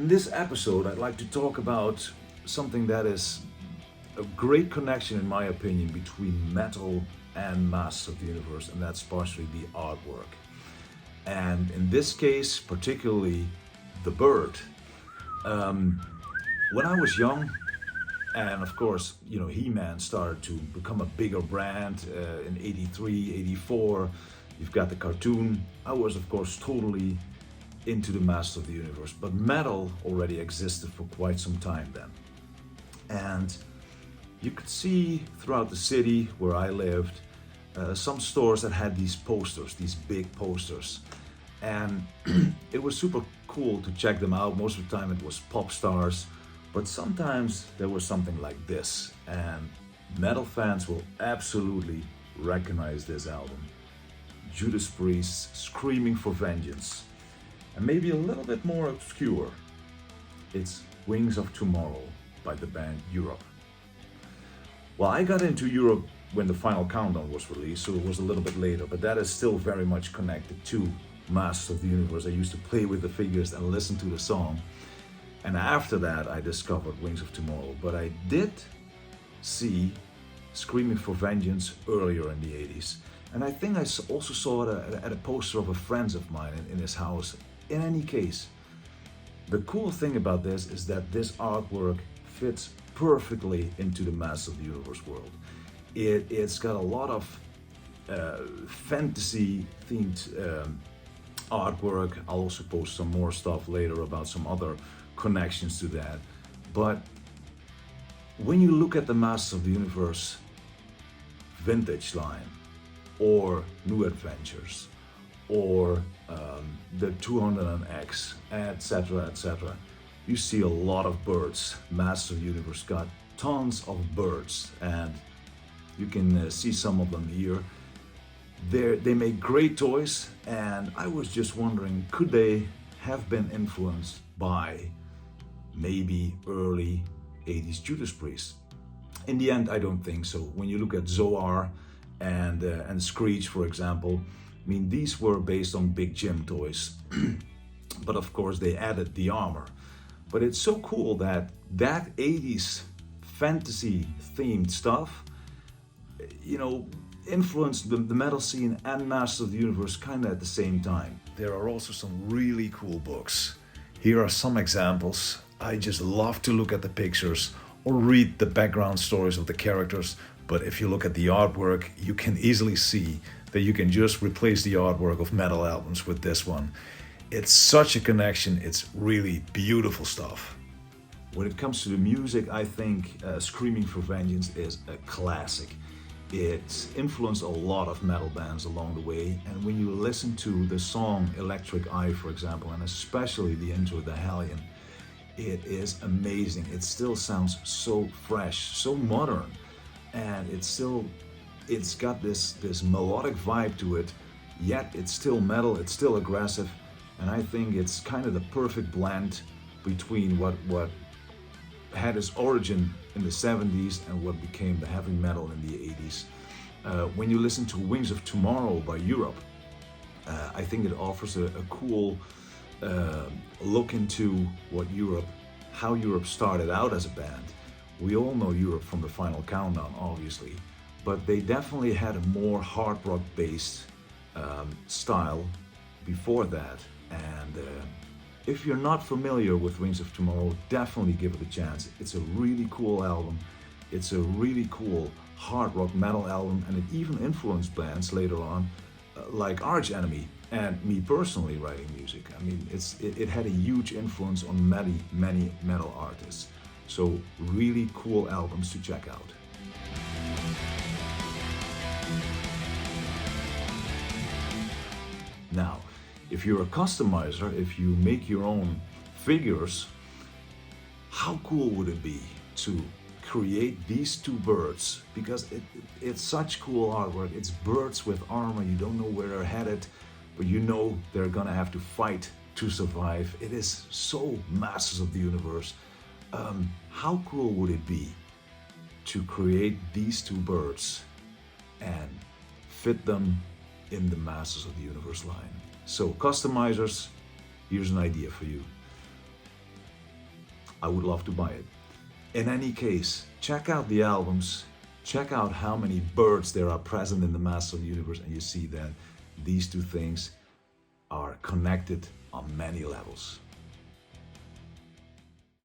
In this episode, I'd like to talk about something that is a great connection, in my opinion, between metal and Masters of the Universe, and that's partially the artwork. And in this case, particularly the bird. When I was young, and of course, He-Man started to become a bigger brand in 83, 84. You've got the cartoon. I was, of course, totally into the Masters of the Universe, but metal already existed for quite some time then. And you could see throughout the city where I lived, some stores that had these posters, these big posters. And it was super cool to check them out. Most of the time it was pop stars, but sometimes there was something like this. And metal fans will absolutely recognize this album. Judas Priest, Screaming for Vengeance. And maybe a little bit more obscure, it's Wings of Tomorrow by the band Europe. Well, I got into Europe when the Final Countdown was released, so it was a little bit later, but that is still very much connected to Masters of the Universe. I used to play with the figures and listen to the song. And after that, I discovered Wings of Tomorrow. But I did see Screaming for Vengeance earlier in the 80s. And I think I also saw it at a poster of a friend of mine in his house. In any case, the cool thing about this is that this artwork fits perfectly into the Masters of the Universe world. It's got a lot of fantasy-themed artwork. I'll also post some more stuff later about some other connections to that. But when you look at the Masters of the Universe vintage line, or New Adventures, or the 200X, etc., you see a lot of birds. Masters of the Universe got tons of birds, and you can see some of them here. They make great toys, and I was just wondering, could they have been influenced by maybe early 80s Judas Priest? In the end, I don't think so. When you look at Zoar and Screech, for example, I mean, these were based on Big Jim toys, but of course they added the armor. But it's so cool that 80s fantasy themed stuff, influenced the metal scene and Masters of the Universe kind of at the same time. There are also some really cool books. Here are some examples. I just love to look at the pictures or read the background stories of the characters. But if you look at the artwork, you can easily see that you can just replace the artwork of metal albums with this one. It's such a connection. It's really beautiful stuff. When it comes to the music, I think Screaming for Vengeance is a classic. It's influenced a lot of metal bands along the way, and when you listen to the song Electric Eye, for example, and especially the intro, The Hellion, it is amazing. It still sounds so fresh, so modern, and it's got this melodic vibe to it, yet it's still metal, it's still aggressive, and I think it's kind of the perfect blend between what had its origin in the 70s and what became the heavy metal in the 80s. When you listen to Wings of Tomorrow by Europe, I think it offers a cool look into how Europe started out as a band. We all know Europe from the Final Countdown, obviously, but they definitely had a more hard rock based style before that. And if you're not familiar with Wings of Tomorrow, definitely give it a chance. It's a really cool album. It's a really cool hard rock metal album, and it even influenced bands later on, like Arch Enemy and me personally writing music. I mean, it had a huge influence on many metal artists. So really cool albums to check out. Now, if you're a customizer, if you make your own figures, how cool would it be to create these two birds? Because it's such cool artwork. It's birds with armor. You don't know where they're headed, but you know they're gonna have to fight to survive. It is so Masters of the Universe. How cool would it be to create these two birds and fit them in the Masters of the Universe line? So customizers, here's an idea for you. I would love to buy it. In any case, check out the albums, check out how many birds there are present in the Masters of the Universe, and you see that these two things are connected on many levels.